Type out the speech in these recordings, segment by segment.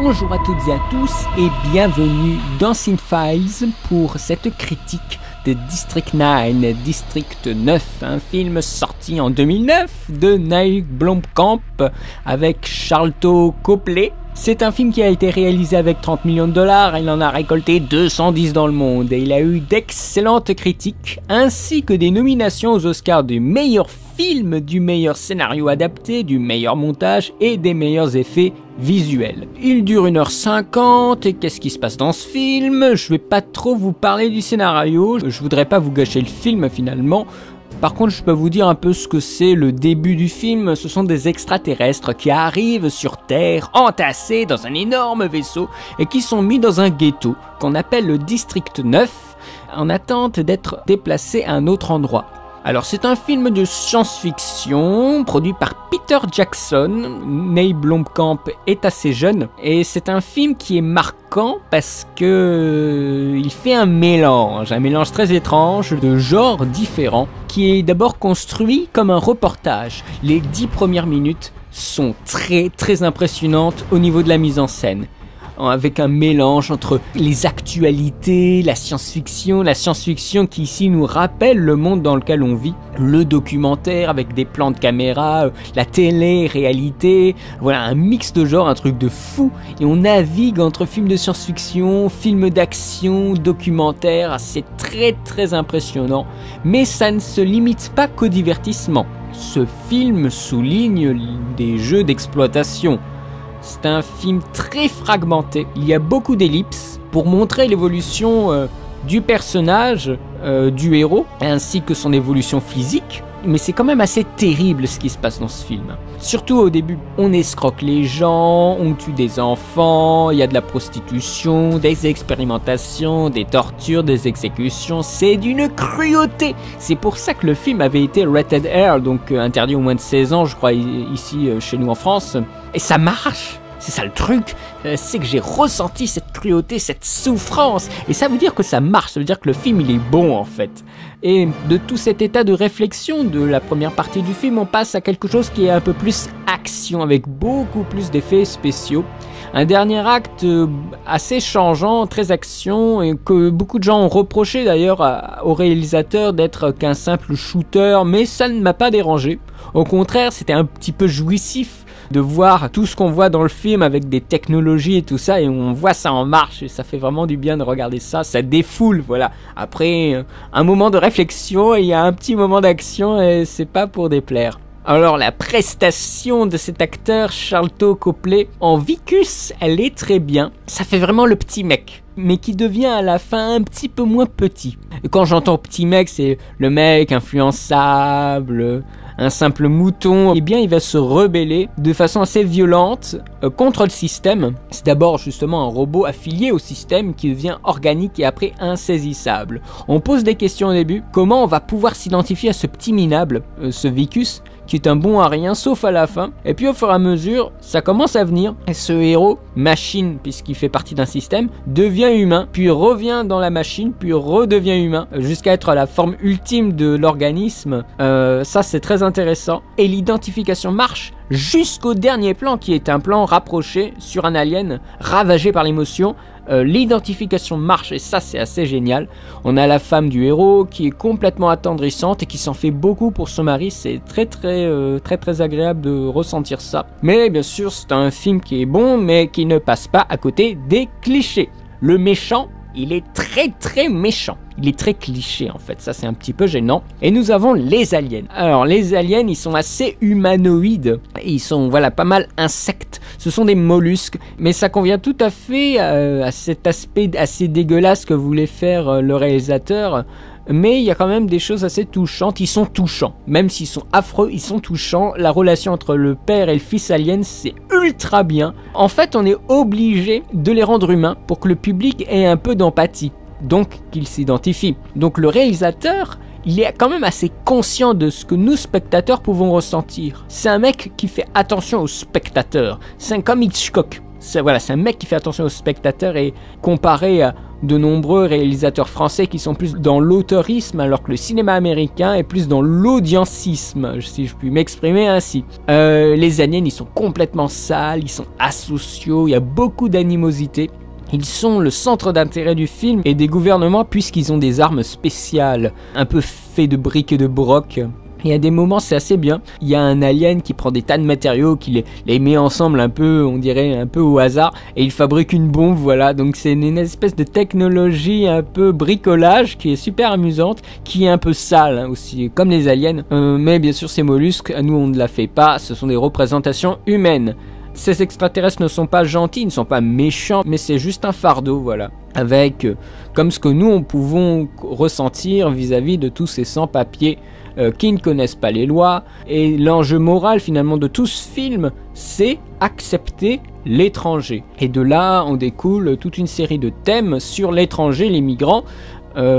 Bonjour à toutes et à tous et bienvenue dans Cinefiles pour cette critique de District 9, District 9, un film sorti en 2009 de Neil Blomkamp avec Sharlto Copley. C'est un film qui a été réalisé avec 30 millions de dollars, il en a récolté 210 dans le monde et il a eu d'excellentes critiques ainsi que des nominations aux Oscars du meilleur film, du meilleur scénario adapté, du meilleur montage et des meilleurs effets visuels. Il dure 1h50 et qu'est-ce qui se passe dans ce film? Je vais pas trop vous parler du scénario, je voudrais pas vous gâcher le film finalement. Par contre, je peux vous dire un peu ce que c'est le début du film. Ce sont des extraterrestres qui arrivent sur Terre, entassés dans un énorme vaisseau et qui sont mis dans un ghetto qu'on appelle le District 9 en attente d'être déplacés à un autre endroit. Alors c'est un film de science-fiction produit par Peter Jackson. Neil Blomkamp est assez jeune et c'est un film qui est marquant parce que il fait un mélange très étrange de genres différents qui est d'abord construit comme un reportage. Les 10 premières minutes sont très impressionnantes au niveau de la mise en scène, avec un mélange entre les actualités, la science-fiction qui ici nous rappelle le monde dans lequel on vit, le documentaire avec des plans de caméra, la télé-réalité, voilà un mix de genres, un truc de fou, et on navigue entre films de science-fiction, films d'action, documentaires, c'est très impressionnant, mais ça ne se limite pas qu'au divertissement. Ce film souligne des jeux d'exploitation. C'est un film très fragmenté, il y a beaucoup d'ellipses pour montrer l'évolution du personnage, du héros, ainsi que son évolution physique. Mais c'est quand même assez terrible ce qui se passe dans ce film. Surtout au début, on escroque les gens, on tue des enfants, il y a de la prostitution, des expérimentations, des tortures, des exécutions, c'est d'une cruauté. C'est pour ça que le film avait été rated R, donc interdit au moins de 16 ans, je crois, ici chez nous en France. Et ça marche. C'est ça le truc, c'est que j'ai ressenti cette cruauté, cette souffrance. Et ça veut dire que ça marche, ça veut dire que le film il est bon en fait. Et de tout cet état de réflexion de la première partie du film, on passe à quelque chose qui est un peu plus action, avec beaucoup plus d'effets spéciaux. Un dernier acte assez changeant, très action, et que beaucoup de gens ont reproché d'ailleurs au réalisateur d'être qu'un simple shooter, mais ça ne m'a pas dérangé. Au contraire, c'était un petit peu jouissif de voir tout ce qu'on voit dans le film avec des technologies et tout ça, et on voit ça en marche et ça fait vraiment du bien de regarder ça, ça défoule, voilà. Après un moment de réflexion, il y a un petit moment d'action et c'est pas pour déplaire. Alors la prestation de cet acteur Sharlto Copley en Vicus, elle est très bien, ça fait vraiment le petit mec, mais qui devient à la fin un petit peu moins petit. Et quand j'entends petit mec, c'est le mec influençable, un simple mouton, eh bien il va se rebeller de façon assez violente contre le système. C'est d'abord justement un robot affilié au système qui devient organique et après insaisissable. On pose des questions au début, comment on va pouvoir s'identifier à ce petit minable, ce Vicus, qui est un bon à rien sauf à la fin, et puis au fur et à mesure ça commence à venir, et ce héros, machine puisqu'il fait partie d'un système, devient humain, puis revient dans la machine, puis redevient humain, jusqu'à être la forme ultime de l'organisme. Ça c'est très intéressant, et l'identification marche jusqu'au dernier plan qui est un plan rapproché sur un alien ravagé par l'émotion. L'identification marche et ça c'est assez génial. On a la femme du héros qui est complètement attendrissante et qui s'en fait beaucoup pour son mari, c'est très agréable de ressentir ça. Mais bien sûr c'est un film qui est bon mais qui ne passe pas à côté des clichés. Le méchant, il est très méchant. Il est très cliché en fait, ça c'est un petit peu gênant. Et nous avons les aliens. Alors les aliens, ils sont assez humanoïdes. Ils sont voilà pas mal insectes. Ce sont des mollusques. Mais ça convient tout à fait à cet aspect assez dégueulasse que voulait faire le réalisateur. Mais il y a quand même des choses assez touchantes, ils sont touchants, même s'ils sont affreux, ils sont touchants, la relation entre le père et le fils alien c'est ultra bien. En fait on est obligé de les rendre humains pour que le public ait un peu d'empathie, donc qu'il s'identifie. Donc le réalisateur, il est quand même assez conscient de ce que nous spectateurs pouvons ressentir. C'est un mec qui fait attention aux spectateurs, c'est comme Hitchcock. Voilà, c'est un mec qui fait attention aux spectateurs, et comparé à de nombreux réalisateurs français qui sont plus dans l'auteurisme, alors que le cinéma américain est plus dans l'audiencisme, si je puis m'exprimer ainsi. Les aliens, ils sont complètement sales, ils sont asociaux, il y a beaucoup d'animosité. Ils sont le centre d'intérêt du film et des gouvernements, puisqu'ils ont des armes spéciales, un peu faites de briques et de broc. Il y a des moments, c'est assez bien. Il y a un alien qui prend des tas de matériaux, qui les met ensemble un peu, on dirait un peu au hasard, et il fabrique une bombe, voilà. Donc c'est une espèce de technologie un peu bricolage qui est super amusante, qui est un peu sale hein, aussi, comme les aliens. Mais bien sûr, ces mollusques, nous on ne la fait pas, ce sont des représentations humaines. Ces extraterrestres ne sont pas gentils, ils ne sont pas méchants, mais c'est juste un fardeau, voilà. Avec, comme ce que nous pouvons ressentir vis-à-vis de tous ces sans-papiers qui ne connaissent pas les lois. Et l'enjeu moral finalement de tout ce film, c'est accepter l'étranger. Et de là, on découle toute une série de thèmes sur l'étranger, les migrants.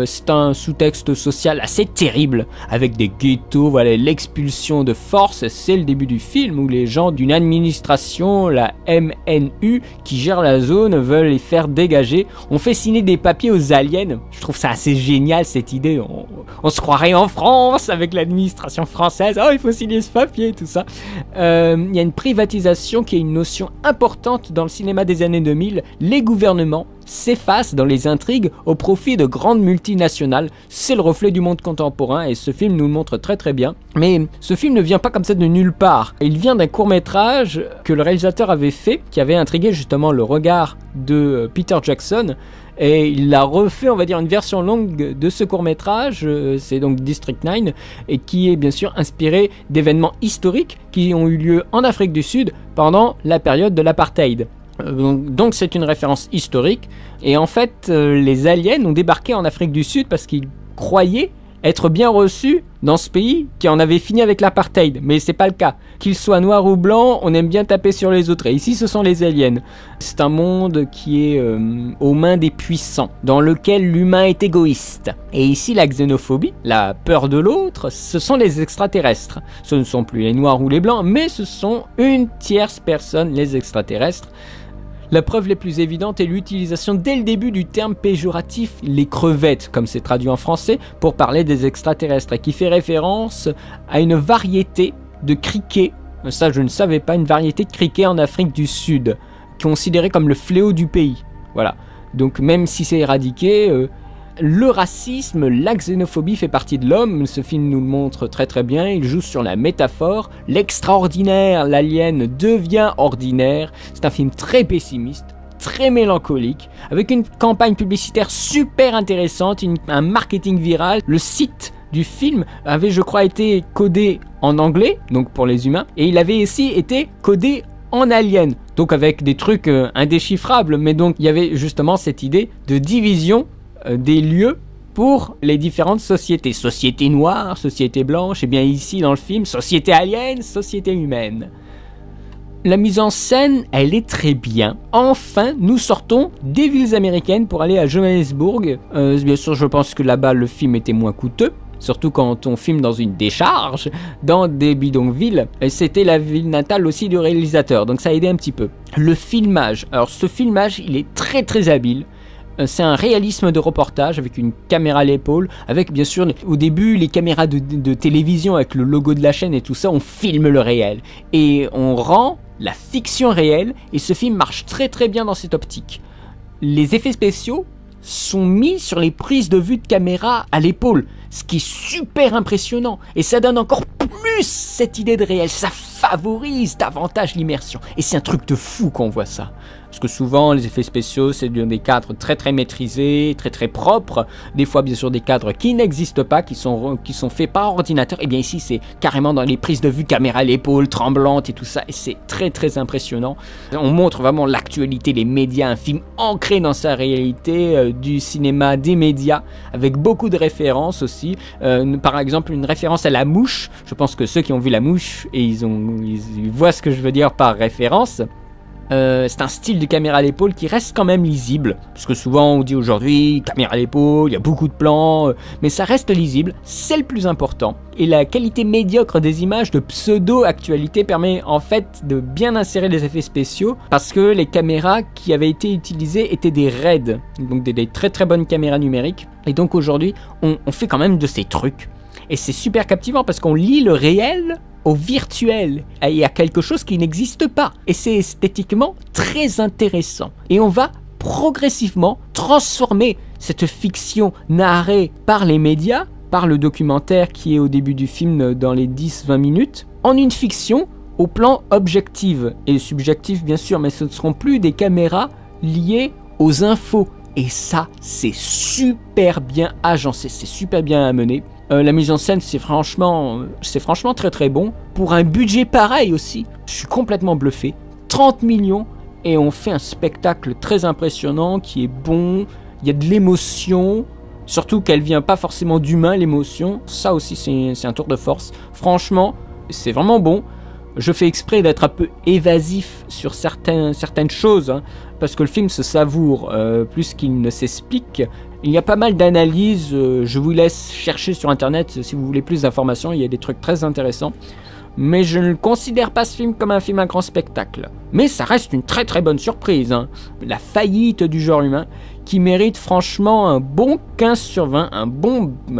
C'est un sous-texte social assez terrible, avec des ghettos, voilà, l'expulsion de force, c'est le début du film, où les gens d'une administration, la MNU, qui gère la zone, veulent les faire dégager. On fait signer des papiers aux aliens, je trouve ça assez génial cette idée, on se croirait en France, avec l'administration française, oh il faut signer ce papier, tout ça. Il y a une privatisation qui est une notion importante dans le cinéma des années 2000, les gouvernements s'efface dans les intrigues au profit de grandes multinationales. C'est le reflet du monde contemporain et ce film nous le montre très très bien. Mais ce film ne vient pas comme ça de nulle part. Il vient d'un court-métrage que le réalisateur avait fait, qui avait intrigué justement le regard de Peter Jackson. Et il a refait, on va dire, une version longue de ce court-métrage, c'est donc District 9, et qui est bien sûr inspiré d'événements historiques qui ont eu lieu en Afrique du Sud pendant la période de l'apartheid. Donc c'est une référence historique, et en fait les aliens ont débarqué en Afrique du Sud parce qu'ils croyaient être bien reçus dans ce pays qui en avait fini avec l'apartheid, mais c'est pas le cas. Qu'ils soient noirs ou blancs, on aime bien taper sur les autres, et ici ce sont les aliens. C'est un monde qui est aux mains des puissants, dans lequel l'humain est égoïste. Et ici la xénophobie, la peur de l'autre, ce sont les extraterrestres. Ce ne sont plus les noirs ou les blancs, mais ce sont une tierce personne, les extraterrestres. La preuve la plus évidente est l'utilisation dès le début du terme péjoratif « les crevettes », comme c'est traduit en français, pour parler des extraterrestres, et qui fait référence à une variété de criquets, ça je ne savais pas, une variété de criquets en Afrique du Sud, considérée comme le fléau du pays. Voilà, donc même si c'est éradiqué, le racisme, la xénophobie fait partie de l'homme, ce film nous le montre très très bien, il joue sur la métaphore, l'extraordinaire, l'alien devient ordinaire, c'est un film très pessimiste, très mélancolique, avec une campagne publicitaire super intéressante, un marketing viral. Le site du film avait je crois été codé en anglais, donc pour les humains, et il avait aussi été codé en alien, donc avec des trucs indéchiffrables, mais donc il y avait justement cette idée de division des lieux pour les différentes sociétés. Société noire, société blanche, et bien ici dans le film, société alien, société humaine. La mise en scène, elle est très bien. Enfin, nous sortons des villes américaines pour aller à Johannesburg. Bien sûr, je pense que là-bas, le film était moins coûteux. Surtout quand on filme dans une décharge, dans des bidonvilles. C'était la ville natale aussi du réalisateur, donc ça a aidé un petit peu. Le filmage. Alors ce filmage, il est très très habile. C'est un réalisme de reportage avec une caméra à l'épaule, avec bien sûr au début les caméras de télévision avec le logo de la chaîne et tout ça, on filme le réel et on rend la fiction réelle, et ce film marche très très bien dans cette optique. Les effets spéciaux sont mis sur les prises de vue de caméra à l'épaule, ce qui est super impressionnant, et ça donne encore plus cette idée de réel, ça favorise davantage l'immersion, et c'est un truc de fou quand on voit ça. Parce que souvent, les effets spéciaux, c'est dans des cadres très très maîtrisés, très très propres. Des fois, bien sûr, des cadres qui n'existent pas, qui sont faits par ordinateur. Et bien ici, c'est carrément dans les prises de vue, caméra à l'épaule, tremblante et tout ça. Et c'est très très impressionnant. On montre vraiment l'actualité, les médias, un film ancré dans sa réalité, du cinéma, des médias, avec beaucoup de références aussi. Par exemple, une référence à La Mouche. Je pense que ceux qui ont vu La Mouche, et ils voient ce que je veux dire par référence. C'est un style de caméra à l'épaule qui reste quand même lisible, parce que souvent on dit aujourd'hui caméra à l'épaule, il y a beaucoup de plans, mais ça reste lisible, c'est le plus important. Et la qualité médiocre des images de pseudo-actualité permet en fait de bien insérer les effets spéciaux, parce que les caméras qui avaient été utilisées étaient des RED, donc des très très bonnes caméras numériques. Et donc aujourd'hui on fait quand même de ces trucs. Et c'est super captivant parce qu'on lie le réel au virtuel. Il y a quelque chose qui n'existe pas. Et c'est esthétiquement très intéressant. Et on va progressivement transformer cette fiction narrée par les médias, par le documentaire qui est au début du film dans les 10-20 minutes, en une fiction au plan objectif et subjectif bien sûr, mais ce ne seront plus des caméras liées aux infos. Et ça, c'est super bien agencé, c'est super bien amené. La mise en scène, c'est franchement très très bon. Pour un budget pareil aussi, je suis complètement bluffé. 30 millions et on fait un spectacle très impressionnant qui est bon. Il y a de l'émotion, surtout qu'elle vient pas forcément d'humain l'émotion. Ça aussi c'est un tour de force. Franchement, c'est vraiment bon. Je fais exprès d'être un peu évasif sur certaines choses, hein, parce que le film se savoure plus qu'il ne s'explique. Il y a pas mal d'analyses, je vous laisse chercher sur internet si vous voulez plus d'informations, il y a des trucs très intéressants. Mais je ne considère pas ce film comme un film à grand spectacle. Mais ça reste une très très bonne surprise, hein. La faillite du genre humain, qui mérite franchement un bon 15 sur 20, un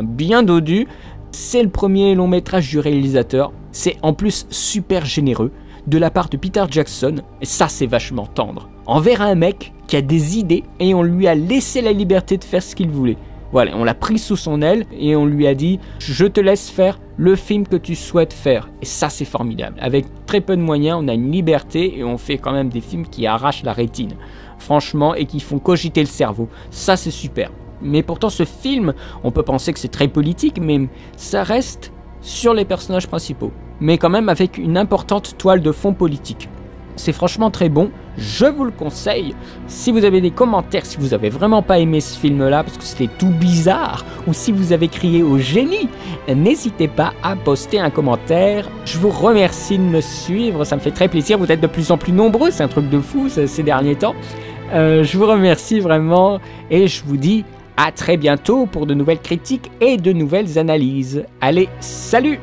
bien dodu. C'est le premier long métrage du réalisateur, c'est en plus super généreux, de la part de Peter Jackson, et ça c'est vachement tendre, envers un mec qui a des idées et on lui a laissé la liberté de faire ce qu'il voulait. Voilà, on l'a pris sous son aile et on lui a dit « Je te laisse faire le film que tu souhaites faire ». Et ça c'est formidable, avec très peu de moyens, on a une liberté et on fait quand même des films qui arrachent la rétine, franchement, et qui font cogiter le cerveau, ça c'est super. Mais pourtant ce film, on peut penser que c'est très politique, mais ça reste sur les personnages principaux, mais quand même avec une importante toile de fond politique. C'est franchement très bon, je vous le conseille. Si vous avez des commentaires, si vous avez vraiment pas aimé ce film-là, parce que c'était tout bizarre, ou si vous avez crié au génie, n'hésitez pas à poster un commentaire. Je vous remercie de me suivre, ça me fait très plaisir, vous êtes de plus en plus nombreux, c'est un truc de fou ces derniers temps. Je vous remercie vraiment, et je vous dis à très bientôt pour de nouvelles critiques et de nouvelles analyses. Allez, salut!